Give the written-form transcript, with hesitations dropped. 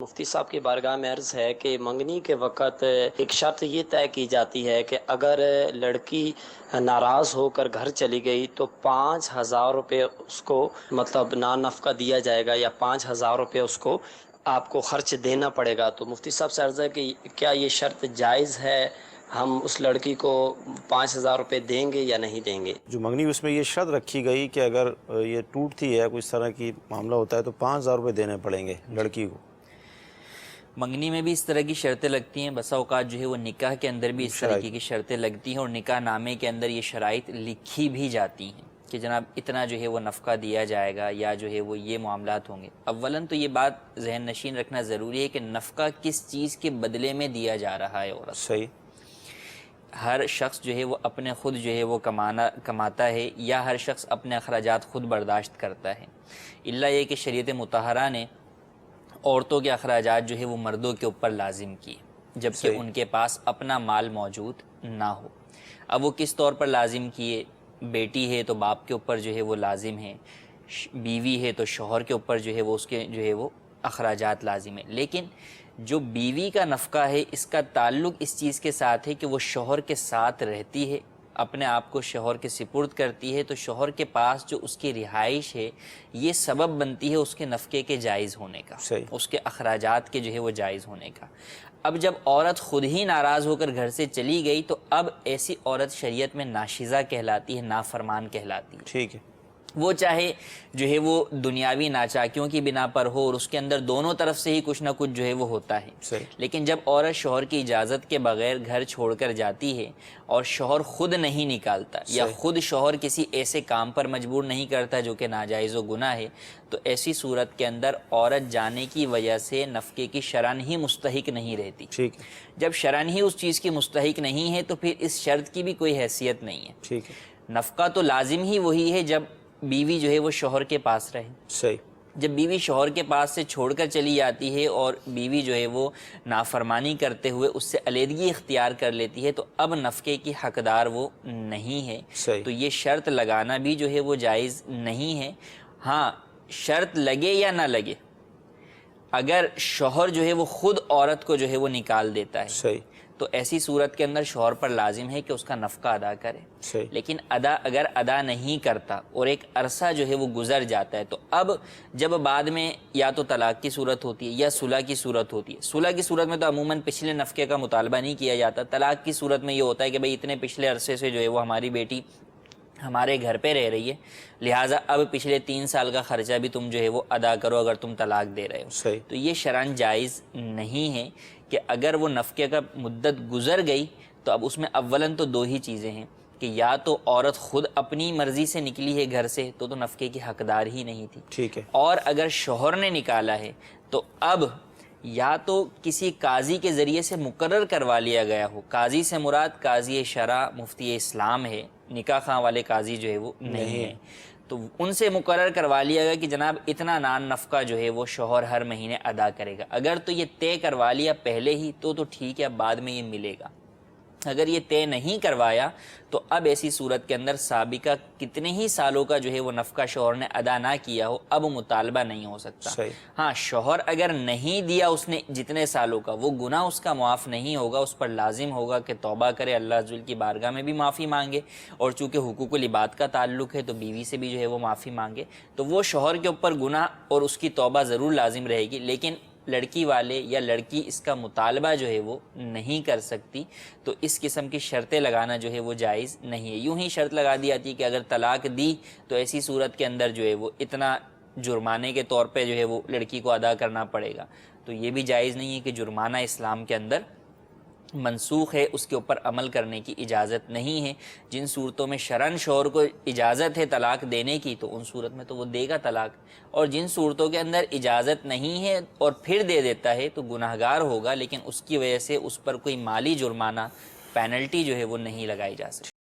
مفتی صاحب کی بارگاہ میں عرض ہے کہ منگنی کے وقت ایک شرط یہ طے کی جاتی ہے کہ اگر لڑکی ناراض ہو کر گھر چلی گئی تو 5,000 روپے اس کو مطلب نفقہ دیا جائے گا، یا 5,000 روپے اس کو آپ کو خرچ دینا پڑے گا۔ تو مفتی صاحب سے عرض ہے کہ کیا یہ شرط جائز ہے؟ ہم اس لڑکی کو 5,000 روپے دیں گے یا نہیں دیں گے؟ جو منگنی اس میں یہ شرط رکھی گئی کہ اگر یہ ٹوٹتی ہے، کوئی اس طرح کی معاملہ ہوتا ہے تو 5,000 روپے دینے پڑیں گے لڑکی کو۔ منگنی میں بھی اس طرح کی شرطیں لگتی ہیں، بسا اوقات جو ہے وہ نکاح کے اندر بھی اس طریقے کی شرطیں لگتی ہیں، اور نکاح نامے کے اندر یہ شرائط لکھی بھی جاتی ہیں کہ جناب اتنا جو ہے وہ نفقہ دیا جائے گا، یا جو ہے وہ یہ معاملات ہوں گے۔ اولاً تو یہ بات ذہن نشین رکھنا ضروری ہے کہ نفقہ کس چیز کے بدلے میں دیا جا رہا ہے عورت۔ صحیح۔ ہر شخص جو ہے وہ اپنے خود جو ہے وہ کماتا ہے، یا ہر شخص اپنے اخراجات خود برداشت کرتا ہے، الا یہ کہ شریعت مطہرہ نے عورتوں کے اخراجات جو ہے وہ مردوں کے اوپر لازم کیے، جبکہ ان کے پاس اپنا مال موجود نہ ہو۔ اب وہ کس طور پر لازم کیے؟ بیٹی ہے تو باپ کے اوپر جو ہے وہ لازم ہے، بیوی ہے تو شوہر کے اوپر جو ہے وہ اس کے جو ہے وہ اخراجات لازم ہے۔ لیکن جو بیوی کا نفقہ ہے اس کا تعلق اس چیز کے ساتھ ہے کہ وہ شوہر کے ساتھ رہتی ہے، اپنے آپ کو شوہر کے سپرد کرتی ہے، تو شوہر کے پاس جو اس کی رہائش ہے یہ سبب بنتی ہے اس کے نفقے کے جائز ہونے کا، اس کے اخراجات کے جو ہے وہ جائز ہونے کا۔ اب جب عورت خود ہی ناراض ہو کر گھر سے چلی گئی تو اب ایسی عورت شریعت میں ناشزہ کہلاتی ہے، نافرمان کہلاتی ہے۔ ٹھیک ہے۔ وہ چاہے جو ہے وہ دنیاوی ناچاکیوں کی بنا پر ہو، اور اس کے اندر دونوں طرف سے ہی کچھ نہ کچھ جو ہے وہ ہوتا ہے، لیکن جب عورت شوہر کی اجازت کے بغیر گھر چھوڑ کر جاتی ہے اور شوہر خود نہیں نکالتا، یا خود شوہر کسی ایسے کام پر مجبور نہیں کرتا جو کہ ناجائز و گناہ ہے، تو ایسی صورت کے اندر عورت جانے کی وجہ سے نفقے کی شرعاً ہی مستحق نہیں رہتی۔ ٹھیک ہے۔ جب شرعاً ہی اس چیز کی مستحق نہیں ہے تو پھر اس شرط کی بھی کوئی حیثیت نہیں ہے۔ ٹھیک ہے۔ نفقہ تو لازم ہی وہی ہے جب بیوی جو ہے وہ شوہر کے پاس رہے۔ صحیح۔ جب بیوی شوہر کے پاس سے چھوڑ کر چلی جاتی ہے اور بیوی جو ہے وہ نافرمانی کرتے ہوئے اس سے علیحدگی اختیار کر لیتی ہے تو اب نفقے کی حقدار وہ نہیں ہے، تو یہ شرط لگانا بھی جو ہے وہ جائز نہیں ہے۔ ہاں، شرط لگے یا نہ لگے، اگر شوہر جو ہے وہ خود عورت کو جو ہے وہ نکال دیتا ہے تو ایسی صورت کے اندر شوہر پر لازم ہے کہ اس کا نفقہ ادا کرے، لیکن اگر ادا نہیں کرتا اور ایک عرصہ جو ہے وہ گزر جاتا ہے تو اب جب بعد میں یا تو طلاق کی صورت ہوتی ہے یا صلح کی صورت ہوتی ہے۔ صلح کی صورت میں تو عموماً پچھلے نفقے کا مطالبہ نہیں کیا جاتا، طلاق کی صورت میں یہ ہوتا ہے کہ بھئی اتنے پچھلے عرصے سے جو ہے وہ ہماری بیٹی ہمارے گھر پہ رہ رہی ہے، لہٰذا اب پچھلے 3 سال کا خرچہ بھی تم جو ہے وہ ادا کرو اگر تم طلاق دے رہے ہو۔ تو یہ شرعاً جائز نہیں ہے کہ اگر وہ نفقے کا مدت گزر گئی تو اب اس میں اولاً تو 2 ہی چیزیں ہیں کہ یا تو عورت خود اپنی مرضی سے نکلی ہے گھر سے تو نفقے کی حقدار ہی نہیں تھی، ٹھیک ہے، اور اگر شوہر نے نکالا ہے تو اب یا تو کسی قاضی کے ذریعے سے مقرر کروا لیا گیا ہو، قاضی سے مراد قاضی شرع مفتی اسلام ہے، نکاح خواہ والے قاضی جو ہے وہ نہیں ہے، تو ان سے مقرر کروا لیا گیا کہ جناب اتنا نان نفقہ جو ہے وہ شوہر ہر مہینے ادا کرے گا۔ اگر تو یہ طے کروا لیا پہلے ہی تو ٹھیک ہے، اب بعد میں یہ ملے گا۔ اگر یہ طے نہیں کروایا تو اب ایسی صورت کے اندر سابقہ کتنے ہی سالوں کا جو ہے وہ نفقہ شوہر نے ادا نہ کیا ہو اب مطالبہ نہیں ہو سکتا۔ ہاں، شوہر اگر نہیں دیا اس نے جتنے سالوں کا، وہ گناہ اس کا معاف نہیں ہوگا، اس پر لازم ہوگا کہ توبہ کرے، اللہ عز و جل کی بارگاہ میں بھی معافی مانگے، اور چونکہ حقوق العباد کا تعلق ہے تو بیوی سے بھی جو ہے وہ معافی مانگے، تو وہ شوہر کے اوپر گناہ اور اس کی توبہ ضرور لازم رہے گی، لیکن لڑکی والے یا لڑکی اس کا مطالبہ جو ہے وہ نہیں کر سکتی، تو اس قسم کی شرطیں لگانا جو ہے وہ جائز نہیں ہے۔ یوں ہی شرط لگا دی جاتی ہے کہ اگر طلاق دی تو ایسی صورت کے اندر جو ہے وہ اتنا جرمانے کے طور پہ جو ہے وہ لڑکی کو ادا کرنا پڑے گا، تو یہ بھی جائز نہیں ہے کہ جرمانہ اسلام کے اندر منسوخ ہے، اس کے اوپر عمل کرنے کی اجازت نہیں ہے۔ جن صورتوں میں شرعاً شوہر کو اجازت ہے طلاق دینے کی تو ان صورت میں تو وہ دے گا طلاق، اور جن صورتوں کے اندر اجازت نہیں ہے اور پھر دے دیتا ہے تو گناہگار ہوگا، لیکن اس کی وجہ سے اس پر کوئی مالی جرمانہ پینلٹی جو ہے وہ نہیں لگائی جا سکتی۔